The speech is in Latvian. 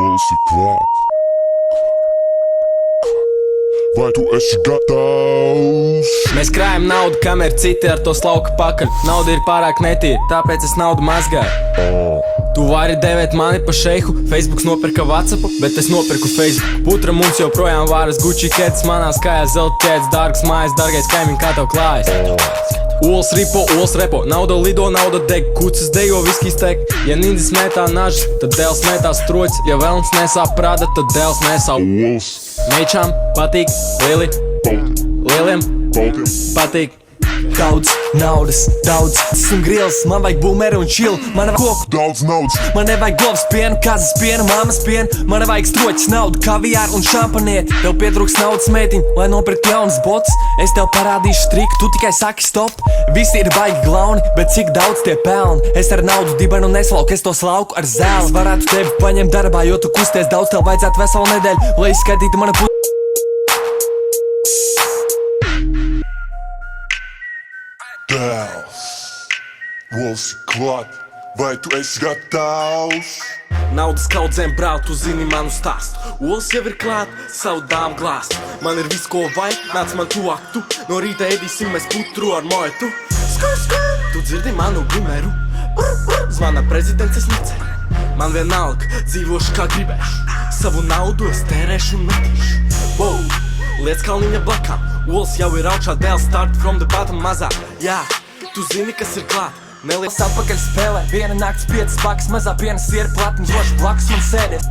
Mūsu klāt. Vai tu esi gatavs? Mēs krājam naudu, kamēr citi ar to slauka pakaļ. Nauda ir pārāk netīra, tāpēc es naudu mazgāju. Tu vari devēt mani pa šeihu, Facebooks nopirka WhatsAppu, bet es nopirku Facebook. Putra mums joprojām vāras Gucci kēdes, manās kājās zelta ķēdes, dārgas mājas, dārgais kaimiņ, kā tev klājas? Ols ripo, ols repo, nauda lido, nauda deg, kucis dejo, viskijs tek. Ja nindis metā nažas, tad dēls metā stroķis, ja vēlns nesā prada, tad dēls nesā Ols. Meičām patīk lieli, lieliem patīk Daudz naudas, daudz esmu grils, man vajag boomeri un chill. Man nevajag koku, Daudz naudas. man nevajag govs pienu, kazas pienu, mammas pienu. Man nevajag stroķis, naudu, kaviāru un šampanieti. Tev pietrūks naudas, meitiņ, lai nopirkt jaunas botas. Es tev parādīšu triku, tu tikai saki stop. Visi ir baigi glauni, bet cik daudz tie pelni. Es ar naudu dibenu neslauku, es to slauku ar zēlu. Es varētu tevi paņemt darbā, jo tu kusties daudz, tev vajadzētu veselu nedēļu, lai izskaitītu mana Dēls. Mūsu klāt. Vai tu esi gatavs? Naudas kaudzēm brāl, tu zini manu stāstu. Ols jau ir klāt, savu dāmu glāst. Man ir viss, ko vajag, nāc man tuvāk tu. No rīta ēdīsim mēs putru ar moetu. Tu dzirdi manu bimeru? Zvana prezidents, es neceru. Man vienalga, dzīvošu kā gribēšu. Savu naudu es tērēšu un metīšu. Wow, liec kalniņa blakām. Ols jau ir augšā, dēls start from the bottom mazā. Jā, tu zini, kas ir klāt. Neliels atpakaļ spēlē. Viena nakts 5 pakas, mazā piena siera platni, droši blakus man sēdies.